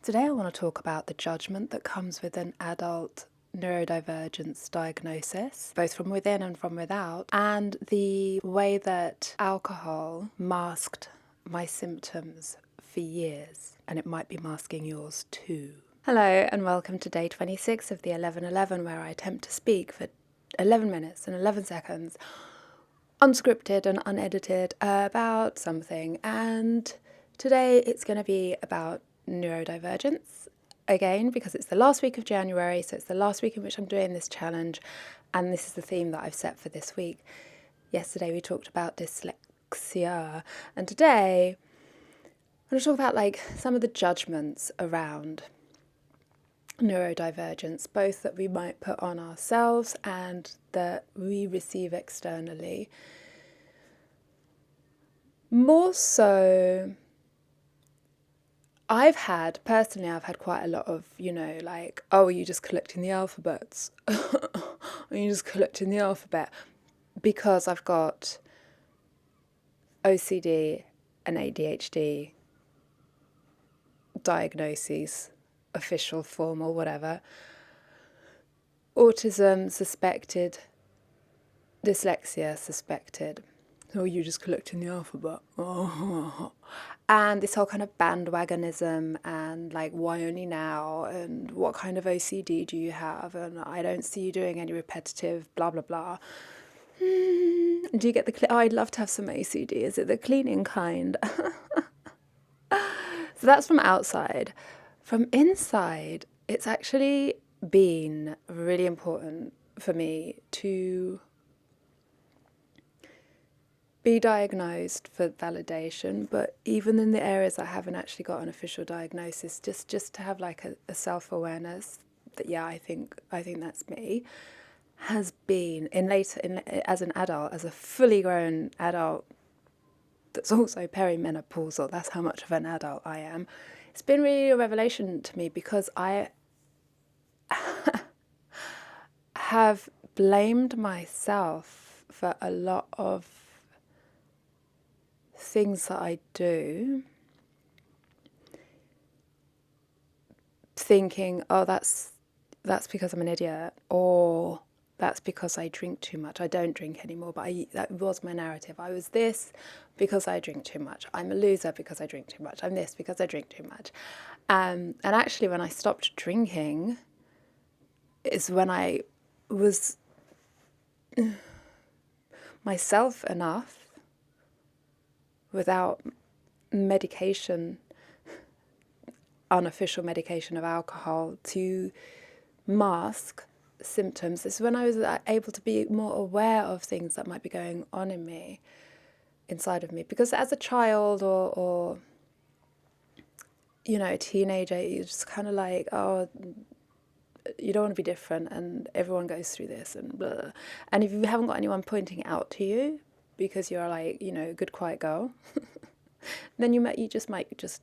Today I want to talk about the judgment that comes with an adult neurodivergence diagnosis, both from within and from without, and the way that alcohol masked my symptoms for years, and it might be masking yours too. Hello, and welcome to day 26 of the 11:11, where I attempt to speak for 11 minutes and 11 seconds, unscripted and unedited, about something. And today it's going to be about neurodivergence again, because it's the last week of January, so it's the last week in which I'm doing this challenge, and this is the theme that I've set for this week. Yesterday we talked about dyslexia, and today I'm going to talk about some of the judgments around neurodivergence, both that we might put on ourselves and that we receive externally. More so, I've had quite a lot of, oh, are you just collecting the alphabets? Are you just collecting the alphabet? Because I've got OCD and ADHD diagnoses, official, formal, whatever. Autism suspected, dyslexia suspected. Oh, you're just collecting the alphabet. Oh. And this whole kind of bandwagonism and why only now, and what kind of OCD do you have, and I don't see you doing any repetitive blah blah blah. Do you get the I'd love to have some OCD. Is it the cleaning kind? So that's from outside. From inside, it's actually been really important for me to be diagnosed for validation, but even in the areas I haven't actually got an official diagnosis, just to have a self-awareness that I think that's me, has been as an adult, as a fully grown adult that's also perimenopausal. That's how much of an adult I am. It's been really a revelation to me, because I have blamed myself for a lot of things that I do, thinking, oh, that's because I'm an idiot, or that's because I drink too much. I don't drink anymore, but that was my narrative. I was this because I drink too much. I'm a loser because I drink too much. I'm this because I drink too much. And actually, when I stopped drinking is when I was myself enough without medication, unofficial medication of alcohol, to mask symptoms. This is when I was able to be more aware of things that might be going on in me, inside of me. Because as a child or a teenager, you're just kind of oh, you don't want to be different, and everyone goes through this, and blah. And if you haven't got anyone pointing it out to you, because you're a good quiet girl, then you might just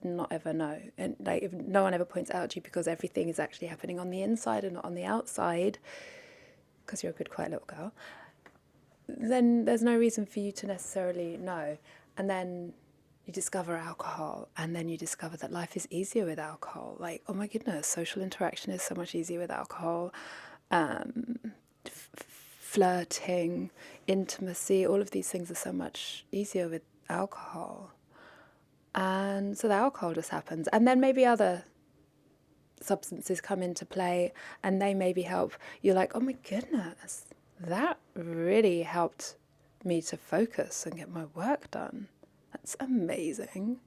not ever know. And if no one ever points out to you, because everything is actually happening on the inside and not on the outside, because you're a good quiet little girl, then there's no reason for you to necessarily know. And then you discover alcohol, and then you discover that life is easier with alcohol. Oh my goodness, social interaction is so much easier with alcohol. Flirting, intimacy, all of these things are so much easier with alcohol. And so the alcohol just happens. And then maybe other substances come into play, and they maybe help. You're like, oh my goodness, that really helped me to focus and get my work done. That's amazing.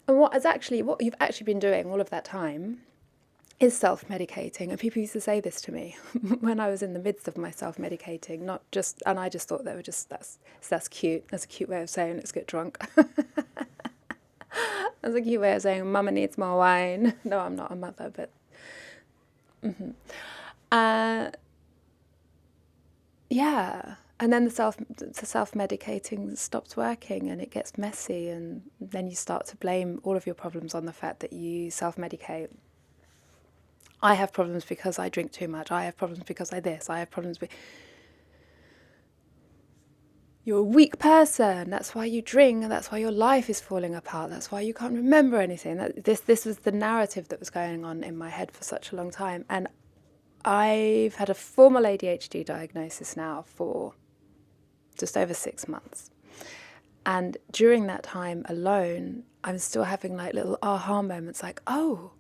And what you've actually been doing all of that time is self-medicating. And people used to say this to me when I was in the midst of my self-medicating, and I just thought they were that's cute. That's a cute way of saying let's get drunk. That's a cute way of saying mama needs more wine. No, I'm not a mother, but yeah. And then the self-medicating stops working, and it gets messy, and then you start to blame all of your problems on the fact that you self-medicate. I have problems because I drink too much. I have problems because I have problems. you're a weak person, that's why you drink, and that's why your life is falling apart, that's why you can't remember anything. This was the narrative that was going on in my head for such a long time. And I've had a formal ADHD diagnosis now for just over 6 months. And during that time alone, I'm still having like little aha moments like, oh,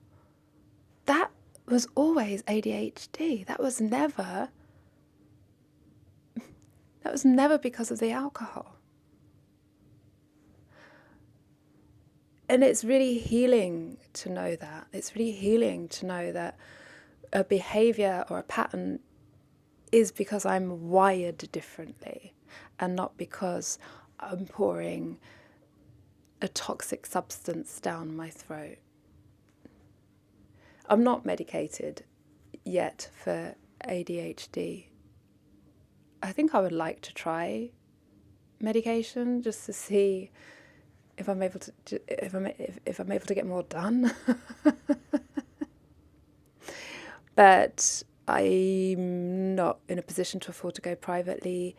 that was always ADHD. That was never because of the alcohol. And it's really healing to know that. It's really healing to know that a behavior or a pattern is because I'm wired differently and not because I'm pouring a toxic substance down my throat. I'm not medicated yet for ADHD. I think I would like to try medication just to see if I'm able to if I'm able to get more done. But I'm not in a position to afford to go privately,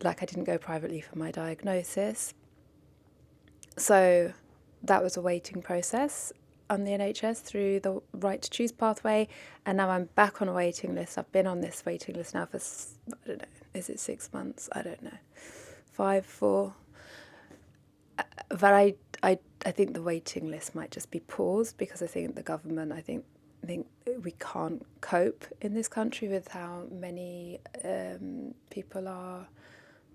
like I didn't go privately for my diagnosis. So that was a waiting process on the NHS through the right to choose pathway, and now I'm back on a waiting list. I've been on this waiting list now for, I don't know, is it 6 months? I don't know, 5, 4. But I think the waiting list might just be paused because I think the government, I think we can't cope in this country with how many people are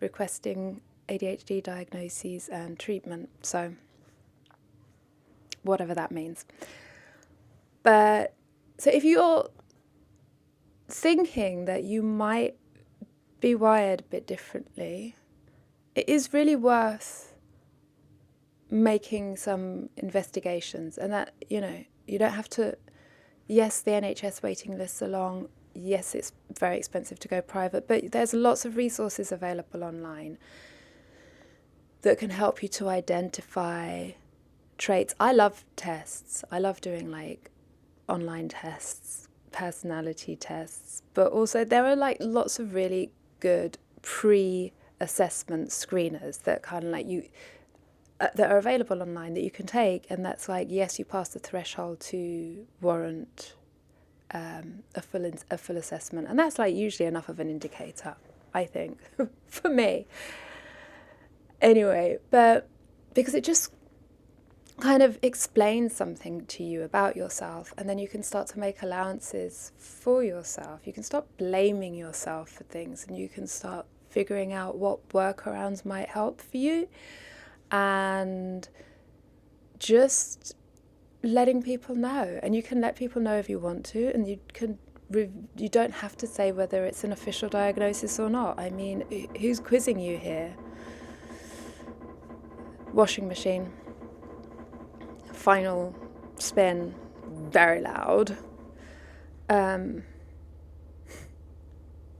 requesting ADHD diagnoses and treatment. So whatever that means. But so if you're thinking that you might be wired a bit differently, it is really worth making some investigations, and that, you know, you don't have to. Yes, the NHS waiting lists are long. Yes, it's very expensive to go private, but there's lots of resources available online that can help you to identify traits. I love tests. I love doing like online tests, personality tests, but also there are like lots of really good pre-assessment screeners that kind of like you that are available online that you can take, and that's like, yes, you pass the threshold to warrant a full assessment, and that's like usually enough of an indicator, I think, for me. Anyway, but because it just kind of explains something to you about yourself, and then you can start to make allowances for yourself. You can stop blaming yourself for things, and you can start figuring out what workarounds might help for you, and just letting people know. And you can let people know if you want to, and you don't have to say whether it's an official diagnosis or not. I mean, who's quizzing you here? Washing machine, final spin, very loud.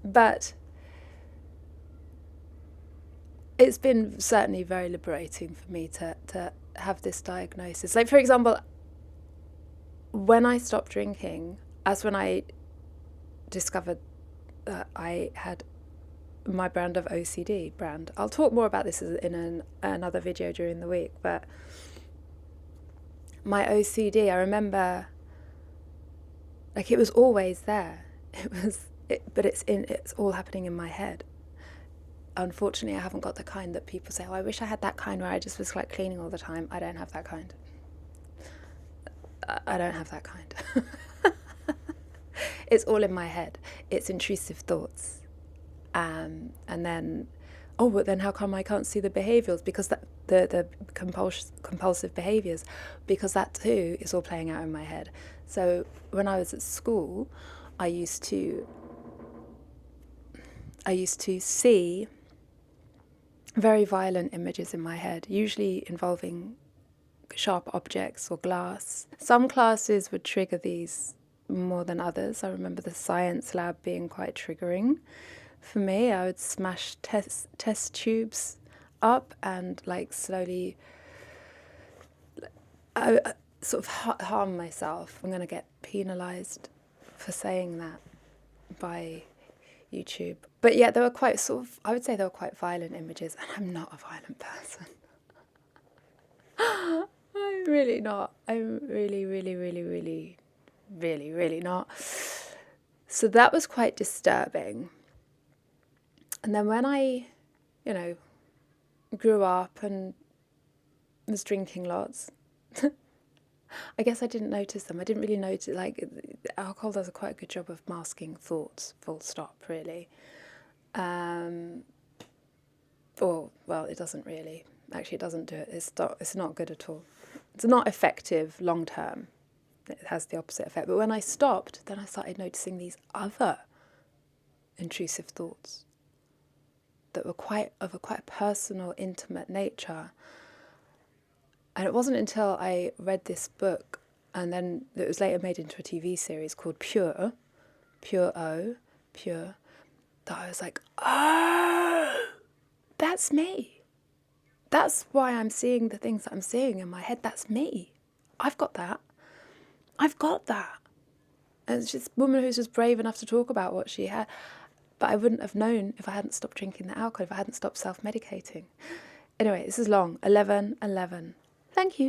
But it's been certainly very liberating for me to have this diagnosis. Like, for example, when I stopped drinking, that's when I discovered that I had my brand of OCD brand. I'll talk more about this in another video during the week, but my OCD, I remember, like, it was always there. But it's all happening in my head. Unfortunately, I haven't got the kind that people say, oh, I wish I had that kind where I just was like cleaning all the time. I don't have that kind. I don't have that kind. It's all in my head. It's intrusive thoughts. And then, oh, but then how come I can't see the behaviours? Because the compulsive behaviours, because that too is all playing out in my head. So when I was at school, I used to see very violent images in my head, usually involving sharp objects or glass. Some classes would trigger these more than others. I remember the science lab being quite triggering for me. I would smash test tubes up and like slowly sort of harm myself. I'm going to get penalised for saying that by YouTube. But yeah, they were quite sort of, I would say they were quite violent images, and I'm not a violent person. I'm really not. I'm really, really, really, really, really, really not. So that was quite disturbing. And then when I, grew up and was drinking lots, I guess I didn't notice them. I didn't really notice, like, alcohol does a quite good job of masking thoughts, full stop, really. Well, it doesn't really. Actually, it doesn't do it. It's not good at all. It's not effective long term. It has the opposite effect. But when I stopped, then I started noticing these other intrusive thoughts that were of a quite personal, intimate nature. And it wasn't until I read this book, and then it was later made into a TV series called Pure, Pure, that I was like, oh, that's me. That's why I'm seeing the things that I'm seeing in my head. That's me. I've got that. And it's just a woman who's just brave enough to talk about what she had. But I wouldn't have known if I hadn't stopped drinking the alcohol, if I hadn't stopped self-medicating. Anyway, this is long. 11. Thank you.